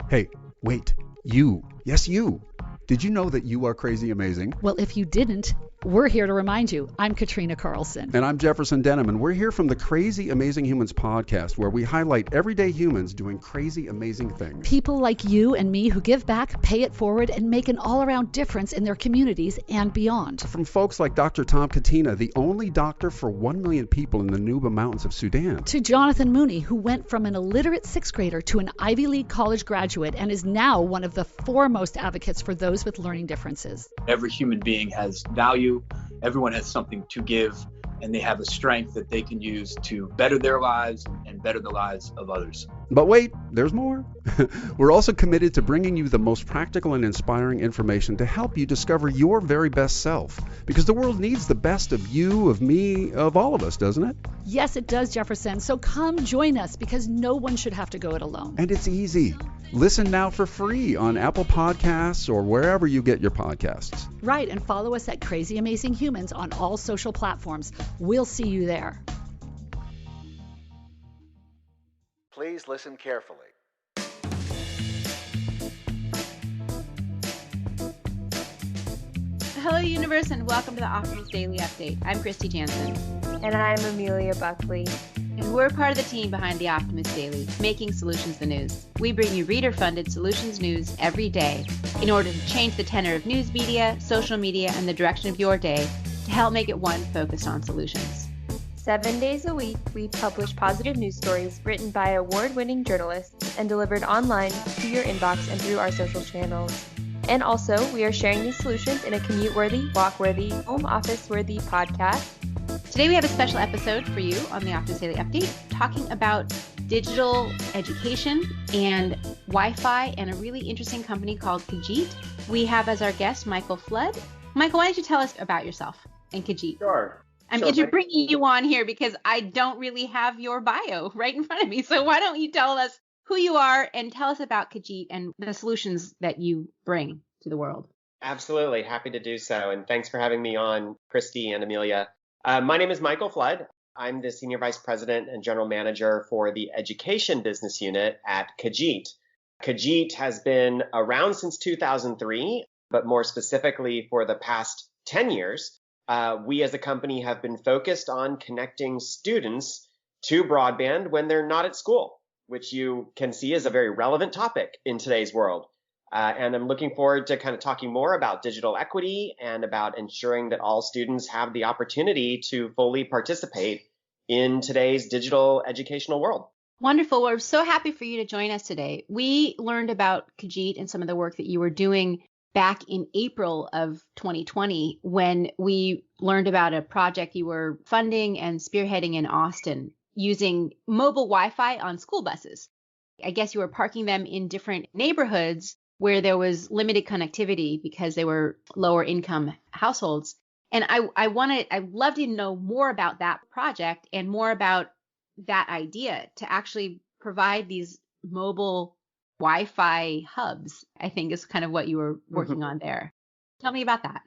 Hey, wait, you. Yes, you. Did you know that you are crazy amazing? Well, if you didn't, we're here to remind you. I'm Katrina Carlson. And I'm Jefferson Denham, and we're here from the Crazy Amazing Humans podcast, where we highlight everyday humans doing crazy amazing things. People like you and me who give back, pay it forward, and make an all-around difference in their communities and beyond. From folks like Dr. Tom Katina, the only doctor for 1 million people in the Nuba Mountains of Sudan. To Jonathan Mooney, who went from an illiterate sixth grader to an Ivy League college graduate and is now one of the foremost advocates for those with learning differences. Every human being has value. Everyone has something to give, and they have a strength that they can use to better their lives and better the lives of others. But wait, there's more. We're also committed to bringing you the most practical and inspiring information to help you discover your very best self. Because the world needs the best of you, of me, of all of us, doesn't it? Yes, it does, Jefferson. So come join us, because no one should have to go it alone. And it's easy. Listen now for free on Apple Podcasts or wherever you get your podcasts. Right, and follow us at Crazy Amazing Humans on all social platforms. We'll see you there. Please listen carefully. Hello, universe, and welcome to the Optimist Daily Update. I'm Kristy Jansen. And I'm Amelia Buckley. And we're part of the team behind the Optimist Daily, making solutions the news. We bring you reader-funded solutions news every day in order to change the tenor of news media, social media, and the direction of your day to help make it one focused on solutions. 7 days a week, we publish positive news stories written by award-winning journalists and delivered online to your inbox and through our social channels. And also, we are sharing these solutions in a commute-worthy, walk-worthy, home office-worthy podcast. Today we have a special episode for you on the Optimist Daily Update, talking about digital education and Wi-Fi and a really interesting company called Kajeet. We have as our guest Michael Flood. Michael, why don't you tell us about yourself and Kajeet? Sure. I'm bringing you on here because I don't really have your bio right in front of me. So why don't you tell us who you are and tell us about Kajeet and the solutions that you bring to the world? Absolutely. Happy to do so. And thanks for having me on, Kristy and Amelia. My name is Michael Flood. I'm the Senior Vice President and General Manager for the Education Business Unit at Kajeet. Kajeet has been around since 2003, but more specifically for the past 10 years. We as a company have been focused on connecting students to broadband when they're not at school, which you can see is a very relevant topic in today's world. And I'm looking forward to kind of talking more about digital equity and about ensuring that all students have the opportunity to fully participate in today's digital educational world. Wonderful. We're so happy for you to join us today. We learned about Kajeet and some of the work that you were doing back in April of 2020 when we learned about a project you were funding and spearheading in Austin using mobile Wi-Fi on school buses. I guess you were parking them in different neighborhoods where there was limited connectivity because they were lower income households. And I'd love to know more about that project and more about that idea to actually provide these mobile Wi-Fi hubs, I think is kind of what you were working on there. Tell me about that.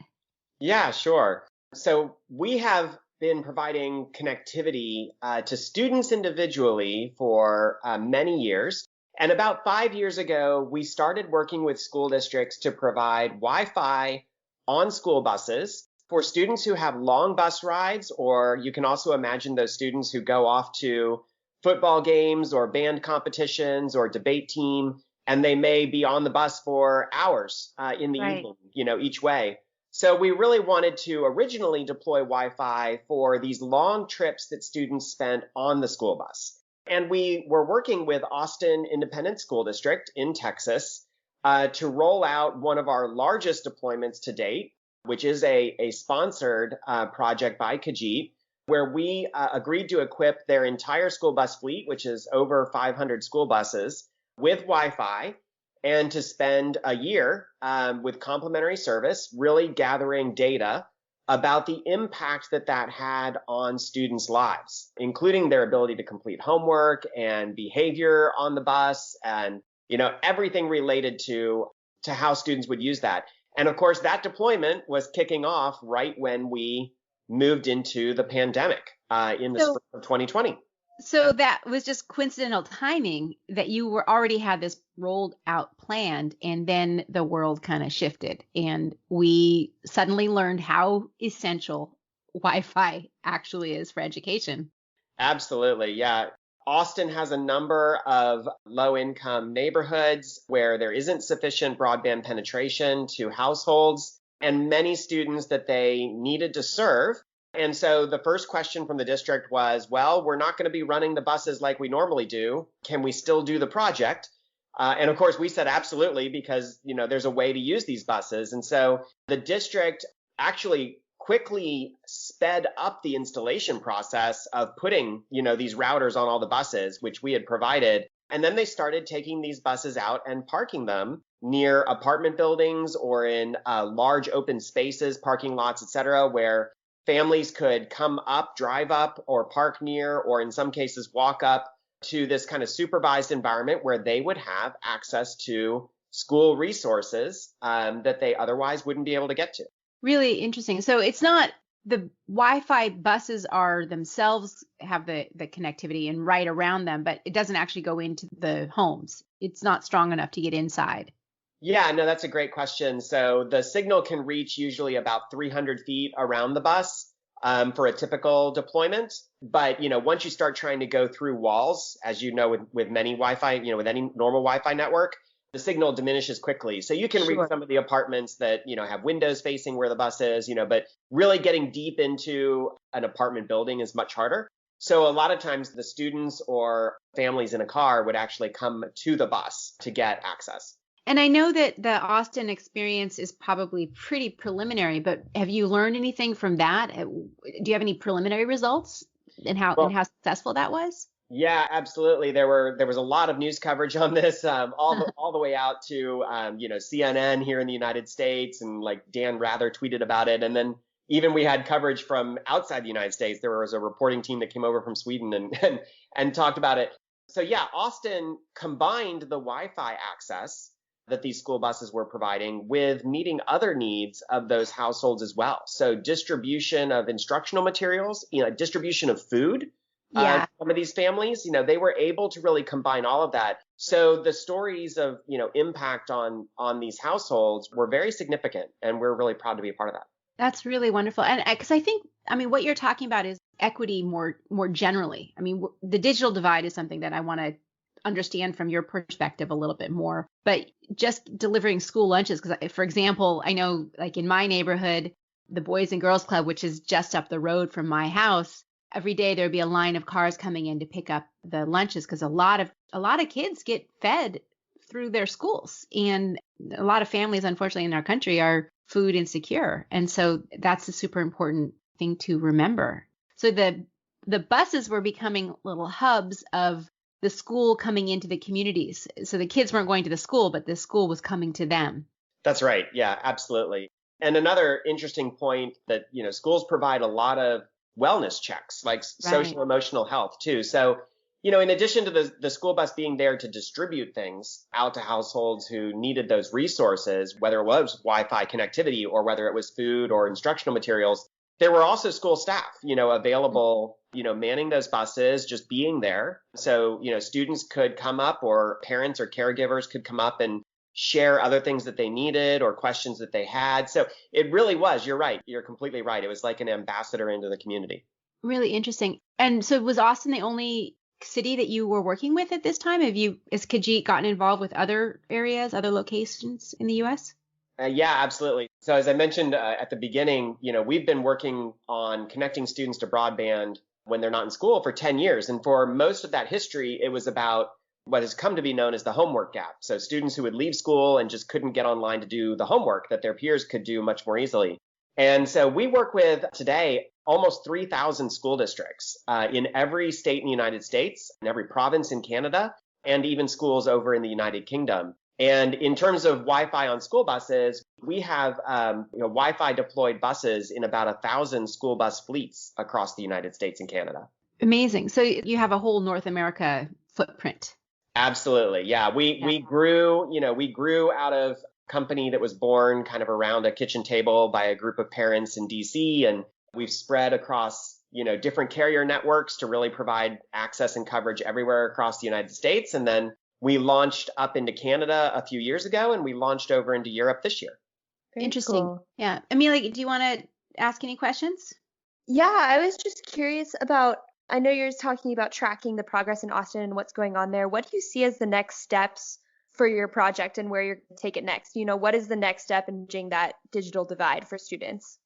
Yeah, sure. So we have been providing connectivity to students individually for many years. And about 5 years ago, we started working with school districts to provide Wi-Fi on school buses for students who have long bus rides, or you can also imagine those students who go off to football games or band competitions or debate team, and they may be on the bus for hours in the evening, each way. So we really wanted to originally deploy Wi-Fi for these long trips that students spent on the school bus. And we were working with Austin Independent School District in Texas to roll out one of our largest deployments to date, which is a sponsored project by Kajeet, where we agreed to equip their entire school bus fleet, which is over 500 school buses, with Wi-Fi, and to spend a year with complimentary service, really gathering data about the impact that had on students' lives, including their ability to complete homework and behavior on the bus and, everything related to how students would use that. And of course, that deployment was kicking off right when we moved into the pandemic in the spring of 2020. So that was just coincidental timing that you were already had this rolled out planned, and then the world kind of shifted and we suddenly learned how essential Wi-Fi actually is for education. Absolutely. Yeah. Austin has a number of low income neighborhoods where there isn't sufficient broadband penetration to households and many students that they needed to serve. And so the first question from the district was, well, we're not going to be running the buses like we normally do. Can we still do the project? And of course, we said absolutely, because, there's a way to use these buses. And so the district actually quickly sped up the installation process of putting, these routers on all the buses, which we had provided. And then they started taking these buses out and parking them near apartment buildings or in large open spaces, parking lots, et cetera, where families could come up, drive up, or park near, or in some cases walk up to this kind of supervised environment where they would have access to school resources that they otherwise wouldn't be able to get to. Really interesting. So it's not the Wi-Fi buses are themselves have the connectivity and right around them, but it doesn't actually go into the homes. It's not strong enough to get inside. Yeah, no, that's a great question. So the signal can reach usually about 300 feet around the bus for a typical deployment. But, once you start trying to go through walls, as you know, with many Wi-Fi, with any normal Wi-Fi network, the signal diminishes quickly. So you can reach some of the apartments that, have windows facing where the bus is, but really getting deep into an apartment building is much harder. So a lot of times the students or families in a car would actually come to the bus to get access. And I know that the Austin experience is probably pretty preliminary, but have you learned anything from that? Do you have any preliminary results and how successful that was? Yeah, absolutely. There was a lot of news coverage on this, all the way out to CNN here in the United States, and like Dan Rather tweeted about it, and then even we had coverage from outside the United States. There was a reporting team that came over from Sweden and talked about it. So yeah, Austin combined the Wi-Fi access that these school buses were providing with meeting other needs of those households as well. So distribution of instructional materials, distribution of food. Some of these families, they were able to really combine all of that. So the stories of, impact on these households were very significant, and we're really proud to be a part of that. That's really wonderful. And because I think, what you're talking about is equity more generally. The digital divide is something that I want to understand from your perspective a little bit more, but just delivering school lunches, because for example, I know like in my neighborhood, the Boys and Girls Club, which is just up the road from my house, every day there'd be a line of cars coming in to pick up the lunches, because a lot of kids get fed through their schools, and a lot of families, unfortunately, in our country are food insecure, and so that's a super important thing to remember. So the buses were becoming little hubs of the school coming into the communities. So the kids weren't going to the school, but the school was coming to them. That's right. Yeah, absolutely. And another interesting point that, schools provide a lot of wellness checks, like social emotional health too. So, in addition to the school bus being there to distribute things out to households who needed those resources, whether it was Wi-Fi connectivity or whether it was food or instructional materials, there were also school staff, available, manning those buses, just being there. So, students could come up, or parents or caregivers could come up and share other things that they needed or questions that they had. So it really was, you're right. You're completely right. It was like an ambassador into the community. Really interesting. And so was Austin the only city that you were working with at this time? Has Kajeet gotten involved with other areas, other locations in the U.S.? Yeah, absolutely. So as I mentioned at the beginning, we've been working on connecting students to broadband when they're not in school for 10 years. And for most of that history, it was about what has come to be known as the homework gap. So students who would leave school and just couldn't get online to do the homework that their peers could do much more easily. And so we work with today almost 3,000 school districts in every state in the United States, in every province in Canada, and even schools over in the United Kingdom. And in terms of Wi-Fi on school buses, we have Wi-Fi deployed buses in about 1,000 school bus fleets across the United States and Canada. Amazing. So you have a whole North America footprint. Absolutely. Yeah. We grew out of a company that was born kind of around a kitchen table by a group of parents in DC, and we've spread across different carrier networks to really provide access and coverage everywhere across the United States. And then we launched up into Canada a few years ago, and we launched over into Europe this year. Very Interesting. cool. Yeah. Amelia, do you want to ask any questions? Yeah, I was just curious about, I know you're talking about tracking the progress in Austin and what's going on there. What do you see as the next steps for your project and where you're going to take it next? What is the next step in bridging that digital divide for students?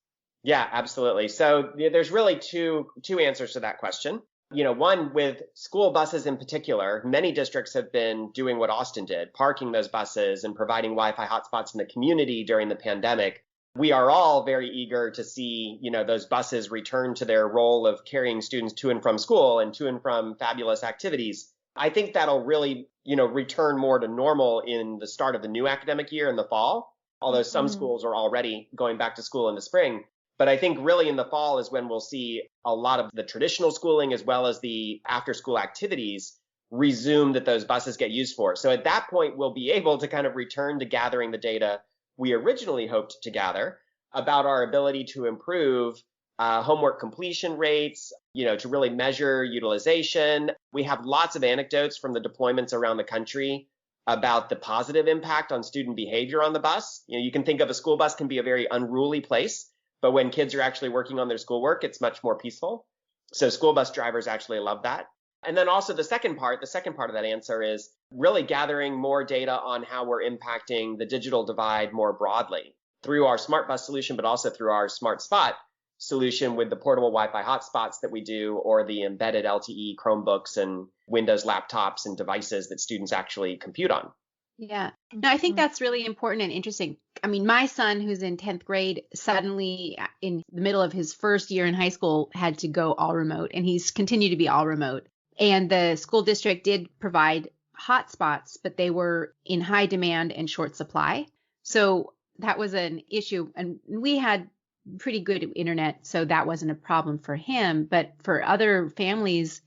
Yeah, absolutely. So there's really two answers to that question. One, with school buses in particular, many districts have been doing what Austin did, parking those buses and providing Wi-Fi hotspots in the community during the pandemic. We are all very eager to see, those buses return to their role of carrying students to and from school and to and from fabulous activities. I think that'll really, return more to normal in the start of the new academic year in the fall, although some schools are already going back to school in the spring. But I think really in the fall is when we'll see a lot of the traditional schooling as well as the after school activities resume that those buses get used for. So at that point, we'll be able to kind of return to gathering the data we originally hoped to gather about our ability to improve homework completion rates, to really measure utilization. We have lots of anecdotes from the deployments around the country about the positive impact on student behavior on the bus. You can think of a school bus can be a very unruly place, but when kids are actually working on their schoolwork, it's much more peaceful. So school bus drivers actually love that. And then also the second part of that answer is really gathering more data on how we're impacting the digital divide more broadly through our smart bus solution, but also through our smart spot solution with the portable Wi-Fi hotspots that we do, or the embedded LTE Chromebooks and Windows laptops and devices that students actually compute on. Yeah. No, I think that's really important and interesting. I mean, my son, who's in 10th grade, suddenly in the middle of his first year in high school had to go all remote, and he's continued to be all remote. And the school district did provide hotspots, but they were in high demand and short supply. So that was an issue. And we had pretty good internet, so that wasn't a problem for him. But for other families,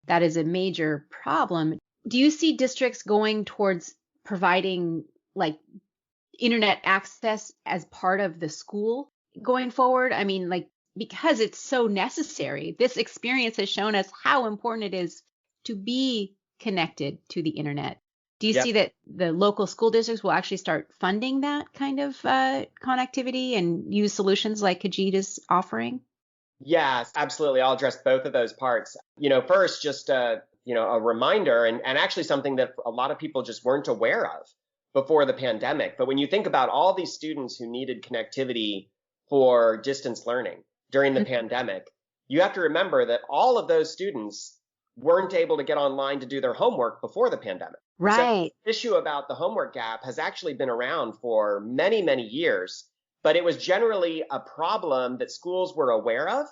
that is a major problem. Do you see districts going towards providing like internet access as part of the school going forward? I mean, because it's so necessary. This experience has shown us how important it is to be connected to the internet. Do you see that the local school districts will actually start funding that kind of connectivity and use solutions like Kajeet is offering? Yes, absolutely. I'll address both of those parts. First, just a reminder, and actually something that a lot of people just weren't aware of before the pandemic. But when you think about all these students who needed connectivity for distance learning during the pandemic, you have to remember that all of those students weren't able to get online to do their homework before the pandemic. Right. So the issue about the homework gap has actually been around for many, many years, but it was generally a problem that schools were aware of,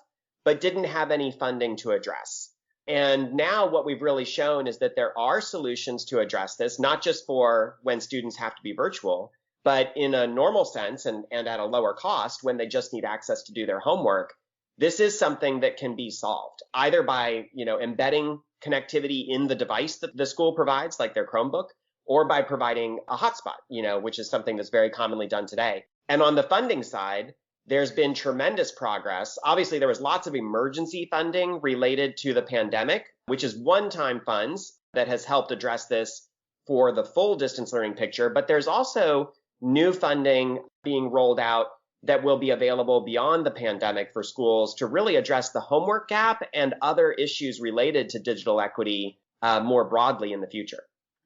but didn't have any funding to address. And now what we've really shown is that there are solutions to address this, not just for when students have to be virtual, but in a normal sense and at a lower cost when they just need access to do their homework. This is something that can be solved either by, embedding connectivity in the device that the school provides, like their Chromebook, or by providing a hotspot, which is something that's very commonly done today. And on the funding side, there's been tremendous progress. Obviously, there was lots of emergency funding related to the pandemic, which is one-time funds that has helped address this for the full distance learning picture. But there's also new funding being rolled out that will be available beyond the pandemic for schools to really address the homework gap and other issues related to digital equity more broadly in the future.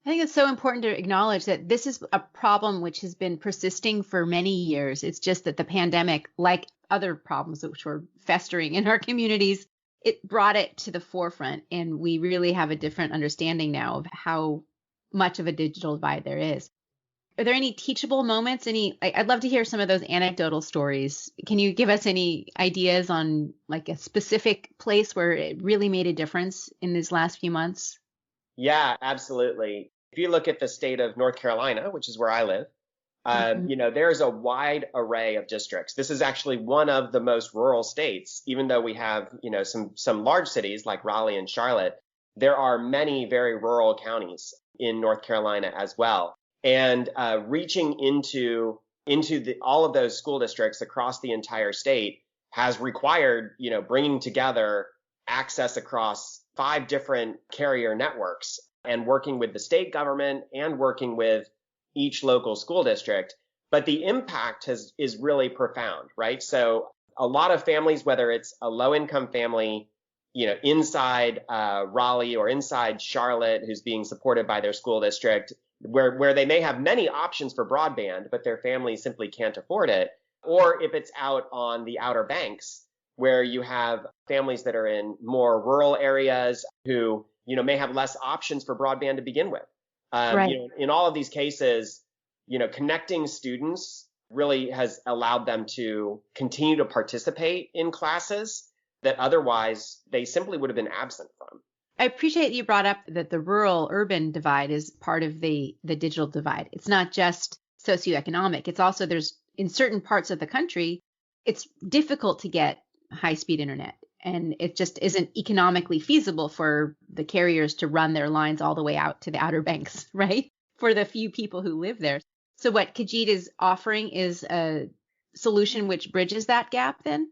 I think it's so important to acknowledge that this is a problem which has been persisting for many years. It's just that the pandemic, like other problems which were festering in our communities, it brought it to the forefront. And we really have a different understanding now of how much of a digital divide there is. Are there any teachable moments? I'd love to hear some of those anecdotal stories. Can you give us any ideas on like a specific place where it really made a difference in these last few months? Yeah, absolutely. If you look at the state of North Carolina, which is where I live, there's a wide array of districts. This is actually one of the most rural states, even though we have, some large cities like Raleigh and Charlotte. There are many very rural counties in North Carolina as well. And reaching into all of those school districts across the entire state has required, bringing together access across 5 different carrier networks and working with the state government and working with each local school district. But the impact is really profound, right? So a lot of families, whether it's a low-income family, inside Raleigh or inside Charlotte, who's being supported by their school district, where they may have many options for broadband, but their family simply can't afford it. Or if it's out on the Outer Banks, where you have families that are in more rural areas who, may have less options for broadband to begin with. Right. In all of these cases, connecting students really has allowed them to continue to participate in classes that otherwise they simply would have been absent from. I appreciate you brought up that the rural-urban divide is part of the digital divide. It's not just socioeconomic. It's also in certain parts of the country, it's difficult to get high-speed internet. And it just isn't economically feasible for the carriers to run their lines all the way out to the Outer Banks, right? For the few people who live there. So what Kajeet is offering is a solution which bridges that gap then?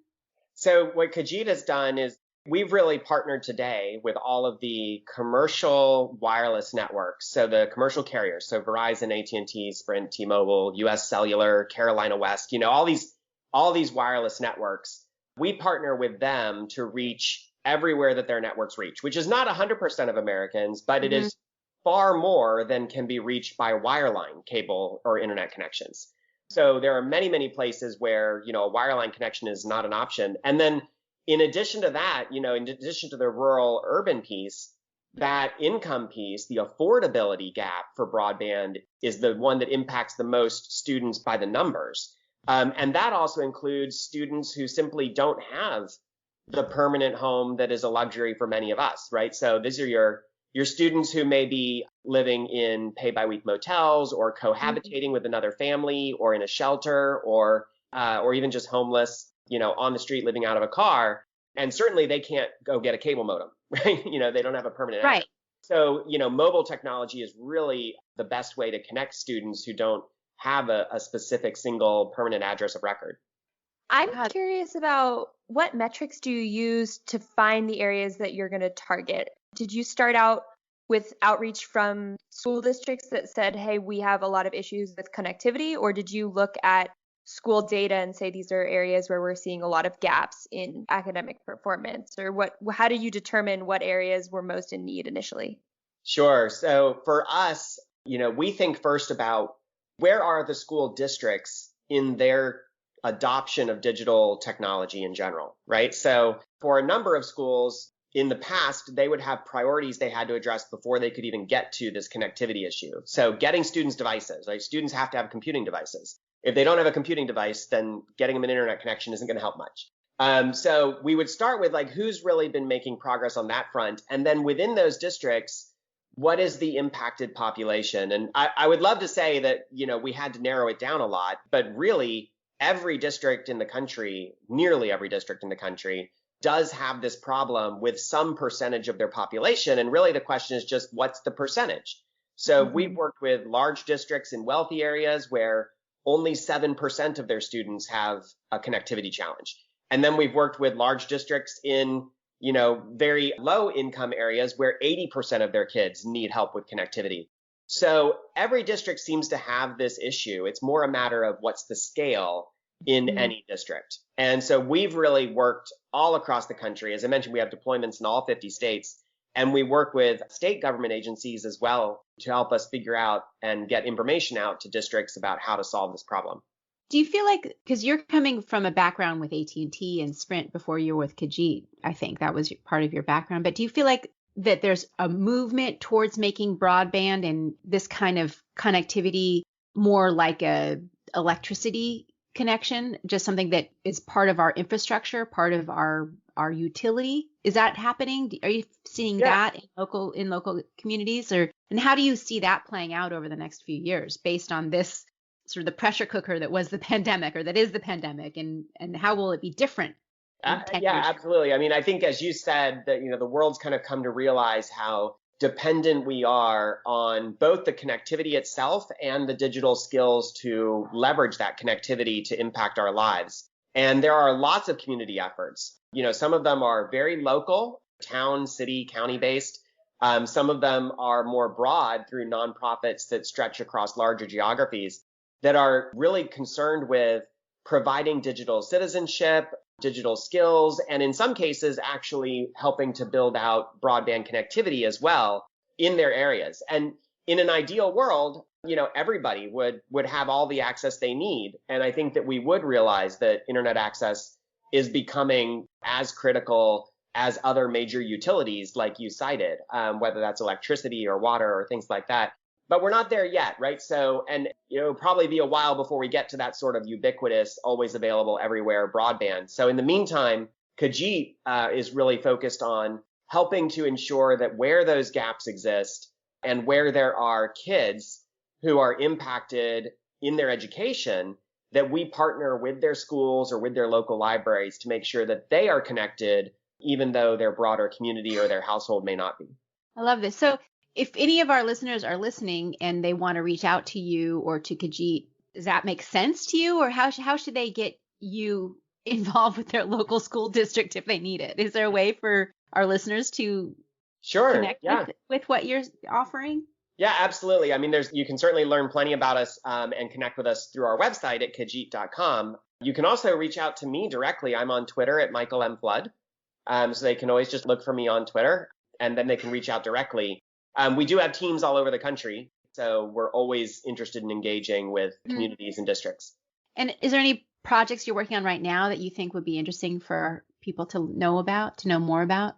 So what Kajeet has done is we've really partnered today with all of the commercial wireless networks. So the commercial carriers, so Verizon, AT&T, Sprint, T-Mobile, US Cellular, Carolina West, all these wireless networks. We partner with them to reach everywhere that their networks reach, which is not 100% of Americans, but it is far more than can be reached by wireline cable or internet connections. So there are many, many places where, a wireline connection is not an option. And then in addition to that, in addition to the rural urban piece, that income piece, the affordability gap for broadband is the one that impacts the most students by the numbers. And that also includes students who simply don't have the permanent home that is a luxury for many of us, right? So these are your students who may be living in pay-by-week motels or cohabitating with another family or in a shelter or even just homeless, on the street living out of a car. And certainly they can't go get a cable modem, right? They don't have a permanent address. Right. So, mobile technology is really the best way to connect students who don't have a specific single permanent address of record. I'm curious about what metrics do you use to find the areas that you're going to target? Did you start out with outreach from school districts that said, hey, we have a lot of issues with connectivity? Or did you look at school data and say these are areas where we're seeing a lot of gaps in academic performance? Or how do you determine what areas were most in need initially? Sure. So for us, we think first about where are the school districts in their adoption of digital technology in general, right? So for a number of schools in the past, they would have priorities they had to address before they could even get to this connectivity issue. So getting students devices, like students have to have computing devices. If they don't have a computing device, then getting them an internet connection isn't going to help much. So we would start with who's really been making progress on that front. And then within those districts, what is the impacted population? And I would love to say that, we had to narrow it down a lot, but really every district in the country, nearly every district in the country, does have this problem with some percentage of their population. And really the question is just what's the percentage? So we've worked with large districts in wealthy areas where only 7% of their students have a connectivity challenge. And then we've worked with large districts in very low income areas where 80% of their kids need help with connectivity. So every district seems to have this issue. It's more a matter of what's the scale in any district. And so we've really worked all across the country. As I mentioned, we have deployments in all 50 states, and we work with state government agencies as well to help us figure out and get information out to districts about how to solve this problem. Do you feel like, because you're coming from a background with AT&T and Sprint before you were with Kajeet, I think that was part of your background, but do you feel like that there's a movement towards making broadband and this kind of connectivity more like a electricity connection, just something that is part of our infrastructure, part of our utility? Is that happening? Are you seeing that in local communities, and how do you see that playing out over the next few years based on this sort of the pressure cooker that was the pandemic, or that is the pandemic, and how will it be different? Absolutely. I mean, I think as you said that, the world's kind of come to realize how dependent we are on both the connectivity itself and the digital skills to leverage that connectivity to impact our lives. And there are lots of community efforts. Some of them are very local, town, city, county based. Some of them are more broad through nonprofits that stretch across larger geographies that are really concerned with providing digital citizenship, digital skills, and in some cases actually helping to build out broadband connectivity as well in their areas. And in an ideal world, everybody would have all the access they need. And I think that we would realize that internet access is becoming as critical as other major utilities like you cited, whether that's electricity or water or things like that. But we're not there yet, right? So, and it'll probably be a while before we get to that sort of ubiquitous, always available everywhere broadband. So in the meantime, Kajeet is really focused on helping to ensure that where those gaps exist and where there are kids who are impacted in their education, that we partner with their schools or with their local libraries to make sure that they are connected, even though their broader community or their household may not be. I love this. So if any of our listeners are listening and they want to reach out to you or to Kajeet, does that make sense to you? Or how should they get you involved with their local school district if they need it? Is there a way for our listeners to connect with what you're offering? Yeah, absolutely. I mean, you can certainly learn plenty about us and connect with us through our website at kajeet.com. You can also reach out to me directly. I'm on Twitter at Michael M. Flood. So they can always just look for me on Twitter, and then they can reach out directly. We do have teams all over the country, so we're always interested in engaging with communities and districts. And is there any projects you're working on right now that you think would be interesting for people to know more about?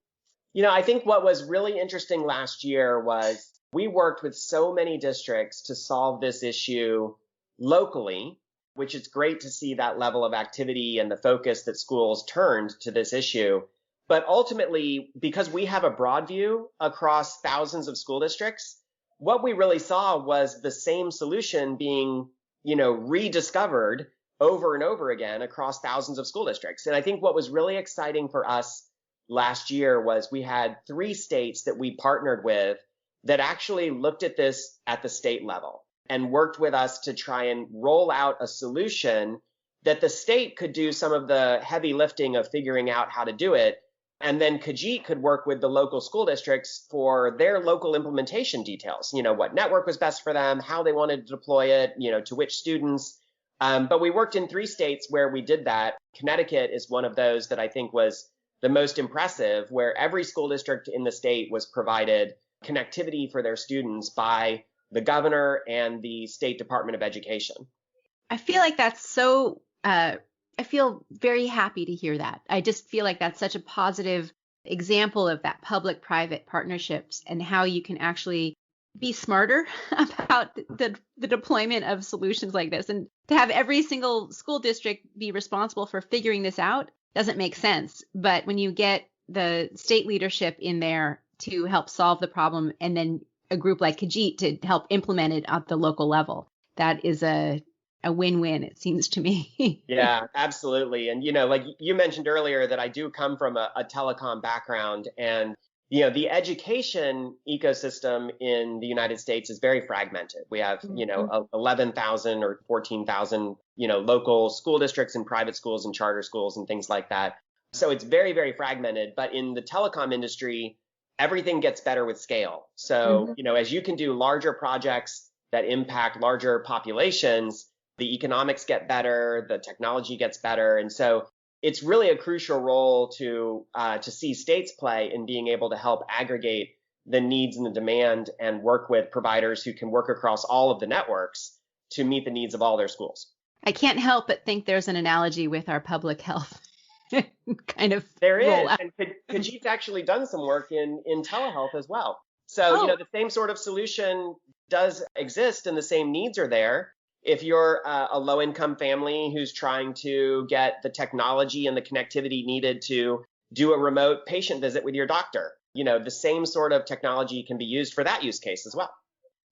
I think what was really interesting last year was we worked with so many districts to solve this issue locally, which is great to see that level of activity and the focus that schools turned to this issue. But ultimately, because we have a broad view across thousands of school districts, what we really saw was the same solution being, rediscovered over and over again across thousands of school districts. And I think what was really exciting for us last year was we had 3 states that we partnered with that actually looked at this at the state level and worked with us to try and roll out a solution that the state could do some of the heavy lifting of figuring out how to do it. And then Kajeet could work with the local school districts for their local implementation details, what network was best for them, how they wanted to deploy it, to which students. But we worked in 3 states where we did that. Connecticut is one of those that I think was the most impressive, where every school district in the state was provided connectivity for their students by the governor and the State Department of Education. I feel like that's so I feel very happy to hear that. I just feel like that's such a positive example of that public-private partnerships and how you can actually be smarter about the deployment of solutions like this. And to have every single school district be responsible for figuring this out doesn't make sense. But when you get the state leadership in there to help solve the problem, and then a group like Kajeet to help implement it at the local level, that is a win-win, it seems to me. Yeah, absolutely. And, like you mentioned earlier that I do come from a telecom background, and, the education ecosystem in the United States is very fragmented. We have, 11,000 or 14,000, local school districts and private schools and charter schools and things like that. So it's very, very fragmented. But in the telecom industry, everything gets better with scale. So, as you can do larger projects that impact larger populations, the economics get better, the technology gets better. And so it's really a crucial role to see states play in being able to help aggregate the needs and the demand and work with providers who can work across all of the networks to meet the needs of all their schools. I can't help but think there's an analogy with our public health kind of There is, rollout. and Kajeet's actually done some work in telehealth as well. So, the same sort of solution does exist and the same needs are there. If you're a low-income family who's trying to get the technology and the connectivity needed to do a remote patient visit with your doctor, the same sort of technology can be used for that use case as well.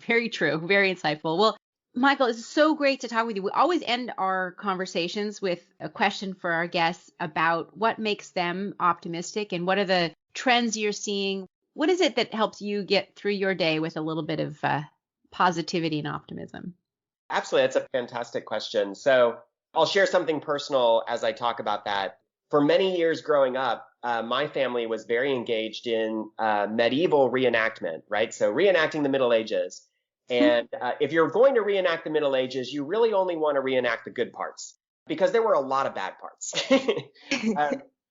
Very true. Very insightful. Well, Michael, it's so great to talk with you. We always end our conversations with a question for our guests about what makes them optimistic and what are the trends you're seeing. What is it that helps you get through your day with a little bit of positivity and optimism? Absolutely. That's a fantastic question. So I'll share something personal as I talk about that. For many years growing up, my family was very engaged in medieval reenactment, right? So reenacting the Middle Ages. And if you're going to reenact the Middle Ages, you really only want to reenact the good parts because there were a lot of bad parts.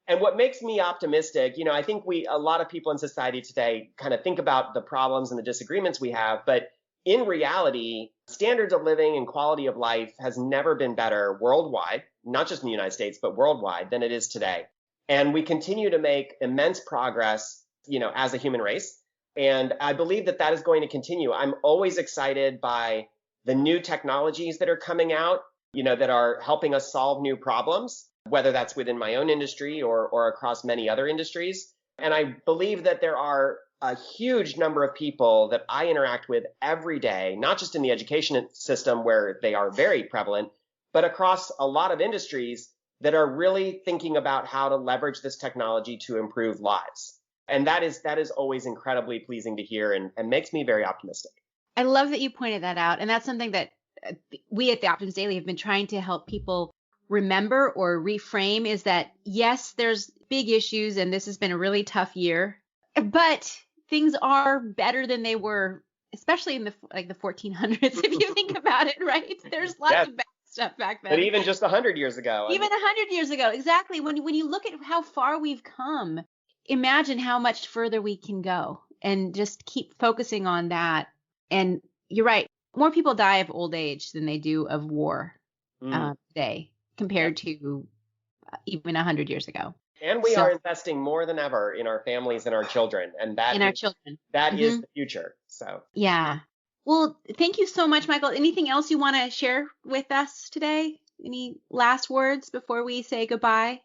And what makes me optimistic, I think a lot of people in society today kind of think about the problems and the disagreements we have, but in reality, standards of living and quality of life has never been better worldwide, not just in the United States, but worldwide than it is today. And we continue to make immense progress, as a human race. And I believe that is going to continue. I'm always excited by the new technologies that are coming out, that are helping us solve new problems, whether that's within my own industry or across many other industries. And I believe that there are a huge number of people that I interact with every day, not just in the education system where they are very prevalent, but across a lot of industries that are really thinking about how to leverage this technology to improve lives. And that is always incredibly pleasing to hear and makes me very optimistic. I love that you pointed that out. And that's something that we at the Optimist Daily have been trying to help people remember or reframe, is that, yes, there's big issues and this has been a really tough year, but things are better than they were, especially in the 1400s, if you think about it, right? There's lots of bad stuff back then. But even just 100 years ago. 100 years ago, exactly. When you look at how far we've come, imagine how much further we can go, and just keep focusing on that. And you're right. More people die of old age than they do of war today compared to even 100 years ago. And we are investing more than ever in our families and our children. And that is the future. So, yeah. Well, thank you so much, Michael. Anything else you want to share with us today? Any last words before we say goodbye?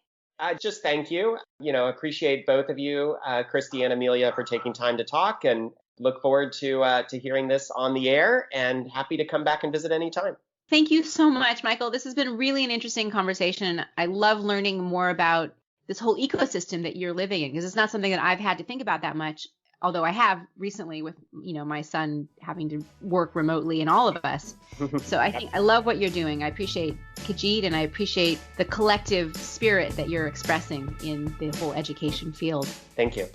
Just thank you. Appreciate both of you, Kristy and Amelia, for taking time to talk, and look forward to hearing this on the air, and happy to come back and visit anytime. Thank you so much, Michael. This has been really an interesting conversation. I love learning more about this whole ecosystem that you're living in, because it's not something that I've had to think about that much, although I have recently with, my son having to work remotely and all of us. So I love what you're doing. I appreciate Kajeet, and I appreciate the collective spirit that you're expressing in the whole education field. Thank you.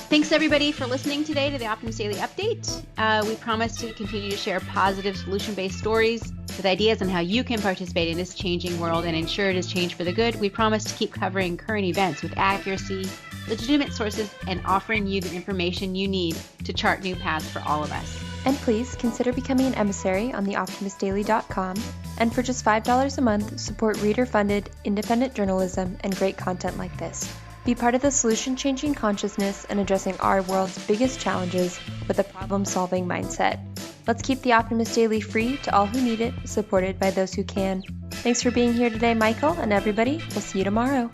Thanks, everybody, for listening today to the Optimist Daily Update. We promise to continue to share positive, solution-based stories with ideas on how you can participate in this changing world and ensure it is changed for the good. We promise to keep covering current events with accuracy, legitimate sources, and offering you the information you need to chart new paths for all of us. And please consider becoming an emissary on theoptimistdaily.com. And for just $5 a month, support reader-funded, independent journalism and great content like this. Be part of the solution-changing consciousness and addressing our world's biggest challenges with a problem-solving mindset. Let's keep the Optimist Daily free to all who need it, supported by those who can. Thanks for being here today, Michael, and everybody. We'll see you tomorrow.